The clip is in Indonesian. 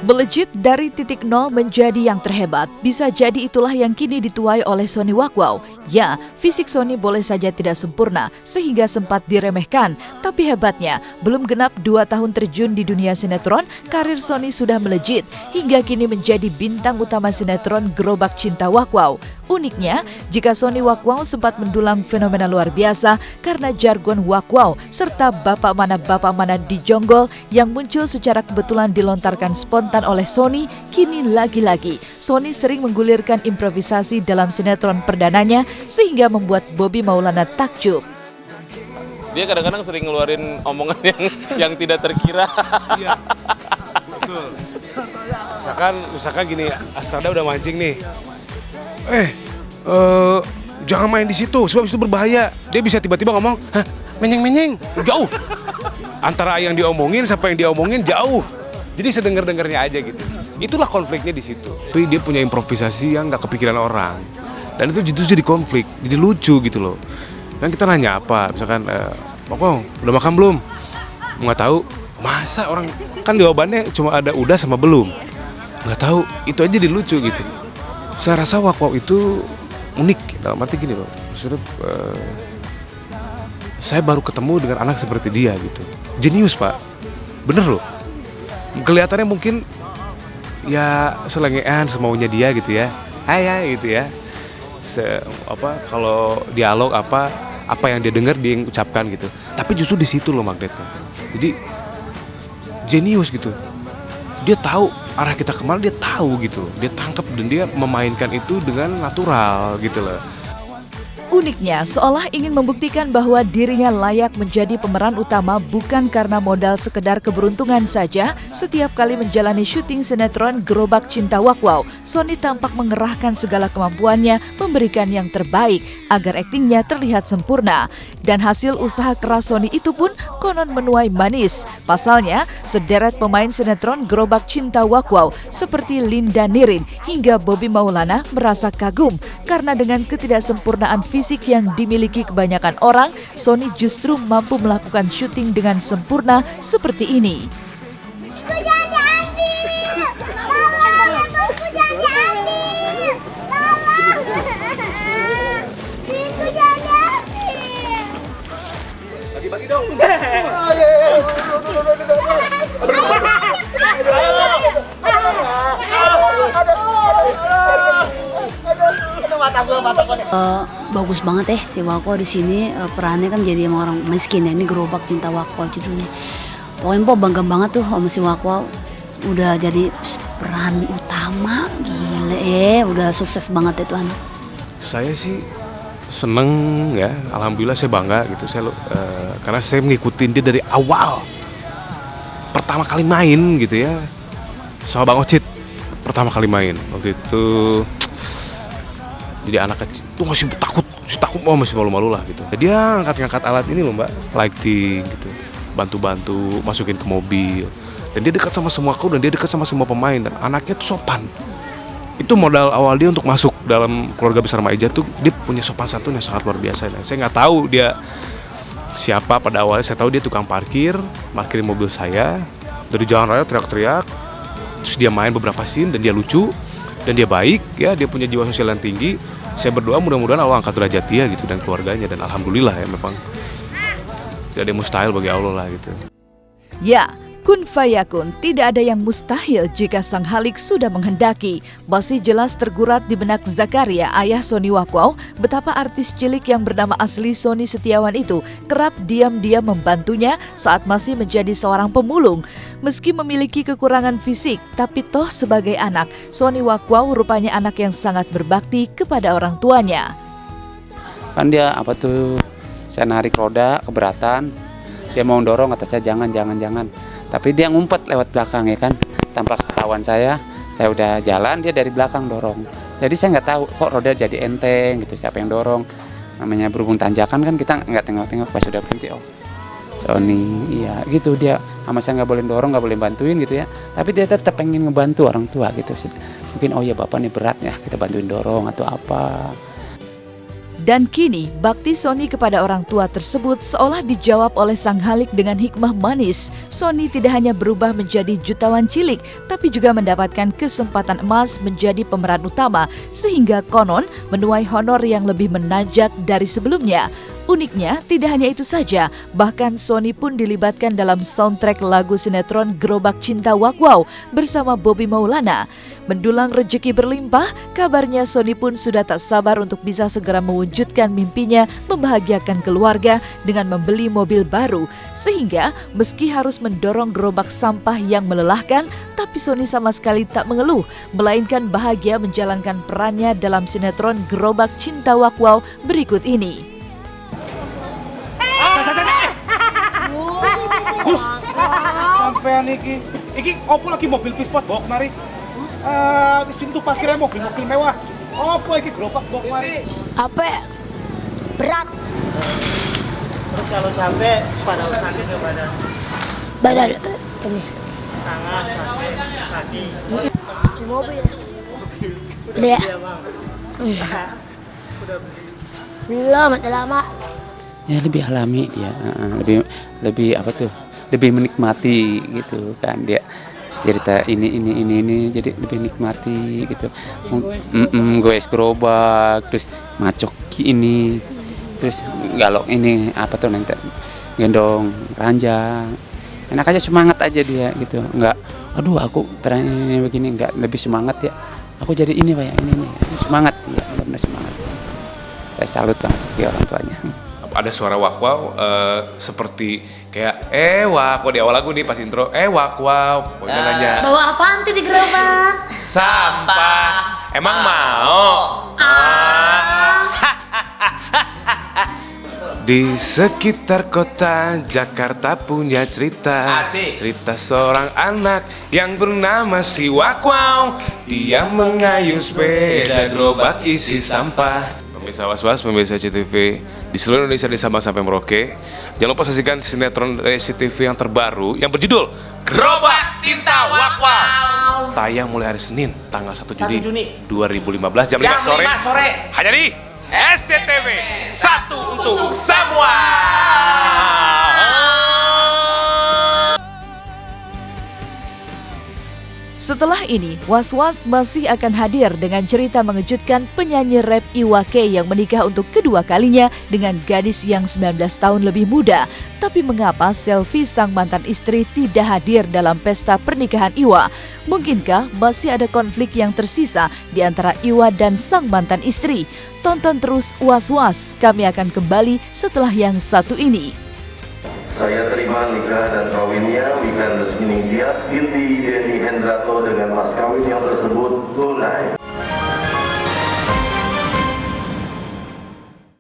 Melejit dari titik nol menjadi yang terhebat, bisa jadi itulah yang kini dituai oleh Sony Wakwau. Ya, fisik Sony boleh saja tidak sempurna, sehingga sempat diremehkan. Tapi hebatnya, belum genap 2 tahun terjun di dunia sinetron, karir Sony sudah melejit, hingga kini menjadi bintang utama sinetron Gerobak Cinta Wakwau. Uniknya, jika Sony Wakwau sempat mendulang fenomena luar biasa karena jargon Wakwau, serta bapak mana di Jonggol yang muncul secara kebetulan dilontarkan spontan oleh Sony, kini lagi-lagi Sony sering menggulirkan improvisasi dalam sinetron perdananya sehingga membuat Bobby Maulana takjub. Dia kadang-kadang sering ngeluarin omongan yang tidak terkira. Iya, betul. Misalkan gini, Astada udah mancing nih. Jangan main di situ, sebab itu berbahaya. Dia bisa tiba-tiba ngomong, menyeng-menyeng, jauh. Antara yang diomongin sampai yang diomongin jauh. Jadi sedengar-dengarnya aja gitu. Itulah konfliknya di situ. Tapi dia punya improvisasi yang nggak kepikiran orang. Dan itu jadi konflik, jadi lucu gitu loh. Kan kita nanya apa, misalkan, Pokong, udah makan belum? Nggak tahu. Masa orang, kan jawabannya cuma ada udah sama belum. Nggak tahu, itu aja jadi lucu gitu. Saya rasa Wakwau itu unik, dalam arti gini loh. Maksudnya, saya baru ketemu dengan anak seperti dia gitu. Jenius pak, bener loh. Kelihatannya mungkin ya selengean semaunya dia gitu ya. Hai gitu ya. Kalau dialog apa yang dia dengar dia yang ucapkan gitu. Tapi justru di situ loh magnetnya. Jadi jenius gitu. Dia tahu arah kita kemana, dia tahu gitu. Dia tangkap dan dia memainkan itu dengan natural gitu loh. Uniknya, seolah ingin membuktikan bahwa dirinya layak menjadi pemeran utama bukan karena modal sekedar keberuntungan saja. Setiap kali menjalani syuting sinetron Gerobak Cinta Wakwau, Sony tampak mengerahkan segala kemampuannya memberikan yang terbaik agar aktingnya terlihat sempurna. Dan hasil usaha keras Sony itu pun konon menuai manis. Pasalnya, sederet pemain sinetron Gerobak Cinta Wakwau seperti Linda Nirin hingga Bobby Maulana merasa kagum karena dengan ketidaksempurnaan fisik yang dimiliki kebanyakan orang, Sony justru mampu melakukan syuting dengan sempurna seperti ini. Bagi-bagi dong. Bagus banget si Wakwau di sini, perannya kan jadi sama orang miskin ya. Ini Gerobak Cinta Wakwau judulnya. Pokoknya bangga banget tuh sama si Wakwau. Udah jadi peran utama, gile udah sukses banget itu anak. Saya sih seneng ya, alhamdulillah saya bangga gitu. Karena saya ngikutin dia dari awal. Pertama kali main gitu ya, sama Bang Ocit. Pertama kali main waktu itu. Jadi anak kecil tuh masih takut, masih malu-malu lah gitu. Dia ngangkat alat ini loh mbak, lighting gitu, bantu-bantu masukin ke mobil. Dan dia dekat sama semua kru dan dia dekat sama semua pemain dan anaknya tuh sopan. Itu modal awal dia untuk masuk dalam keluarga besar Maija tuh, dia punya sopan santun yang sangat luar biasa. Nah, saya nggak tahu dia siapa pada awalnya, saya tahu dia tukang parkirin mobil saya dari jalan raya teriak-teriak. Terus dia main beberapa scene dan dia lucu dan dia baik ya, dia punya jiwa sosial yang tinggi. Saya berdoa mudah-mudahan Allah angkat derajat dia gitu dan keluarganya, dan alhamdulillah ya memang tidak ada yang mustahil bagi Allah lah gitu. Ya, kun fayakun, tidak ada yang mustahil jika Sang Halik sudah menghendaki. Masih jelas tergurat di benak Zakaria, ayah Sony Wakwau, betapa artis cilik yang bernama asli Sony Setiawan itu kerap diam-diam membantunya saat masih menjadi seorang pemulung. Meski memiliki kekurangan fisik, tapi toh sebagai anak, Sony Wakwau rupanya anak yang sangat berbakti kepada orang tuanya. Kan dia saya narik roda keberatan, dia mau dorong, kata saya jangan. Tapi dia ngumpet lewat belakang ya kan, tanpa ketahuan saya udah jalan, dia dari belakang dorong. Jadi saya nggak tahu kok roda jadi enteng gitu, siapa yang dorong. Namanya berhubung tanjakan kan kita nggak tengok-tengok, pas sudah berhenti Sony, iya gitu, dia sama saya nggak boleh dorong, nggak boleh bantuin gitu ya. Tapi dia tetap pengen ngebantu orang tua gitu. Mungkin ya bapak nih berat ya, kita bantuin dorong atau apa. Dan kini, bakti Sony kepada orang tua tersebut seolah dijawab oleh sang Halik dengan hikmah manis. Sony tidak hanya berubah menjadi jutawan cilik, tapi juga mendapatkan kesempatan emas menjadi pemeran utama, sehingga konon menuai honor yang lebih menanjak dari sebelumnya. Uniknya, tidak hanya itu saja, bahkan Sony pun dilibatkan dalam soundtrack lagu sinetron Gerobak Cinta Wak Wow bersama Bobby Maulana. Mendulang rejeki berlimpah, kabarnya Sony pun sudah tak sabar untuk bisa segera mewujudkan mimpinya membahagiakan keluarga dengan membeli mobil baru. Sehingga meski harus mendorong gerobak sampah yang melelahkan, tapi Sony sama sekali tak mengeluh, melainkan bahagia menjalankan perannya dalam sinetron Gerobak Cinta Wak Wow berikut ini. Sampean iki opo lagi mobil pispot bawa kemari? Di sini tuh parkirnya mobil mewah. Opo iki gerobak bawa kemari? Apa? Berat. Terus kalau sampai pada sakit ke badan, Badan. tangan, kaki. Di mobil. Udah ya? Belum, masih lama. Ya lebih alami dia, lebih apa tuh, lebih menikmati gitu kan dia cerita ini jadi lebih nikmati gitu. Goes gerobak, terus macok ini, terus galok ini apa tuh nanti gendong ranjang, enak aja, semangat aja dia gitu. Enggak, aduh aku peran ini begini, enggak, lebih semangat ya. Aku jadi ini Pak ya, ini semangat ya, benar semangat. Saya salut banget sebagai orang tuanya. Ada suara Wak Wow seperti kayak Wak Wow di awal lagu nih pas intro Wak Wow pokoknya nanya Bawa apaan tuh di gerobak? sampah emang mau Di sekitar kota Jakarta punya cerita. Cerita seorang anak yang bernama si Wak Wow. Dia mengayuh sepeda gerobak isi sampah. Pemirsa Was-Was, pemirsa CTV di seluruh Indonesia, di Sabang sampai Merauke. Jangan lupa saksikan sinetron CTV yang terbaru yang berjudul Gerobak Cinta Wak Wow. Tayang mulai hari Senin tanggal 1 Juni 2015 jam 5 sore. Hanya di SCTV, satu untuk semua. Setelah ini, Was-Was masih akan hadir dengan cerita mengejutkan penyanyi rap Iwa K yang menikah untuk kedua kalinya dengan gadis yang 19 tahun lebih muda. Tapi mengapa Selvi sang mantan istri tidak hadir dalam pesta pernikahan Iwa? Mungkinkah masih ada konflik yang tersisa di antara Iwa dan sang mantan istri? Tonton terus Was-Was, kami akan kembali setelah yang satu ini. Saya terima nikah dan kawinnya Wikan Lesmining Tias binti Denny Hendrato dengan mas kawin yang tersebut tunai.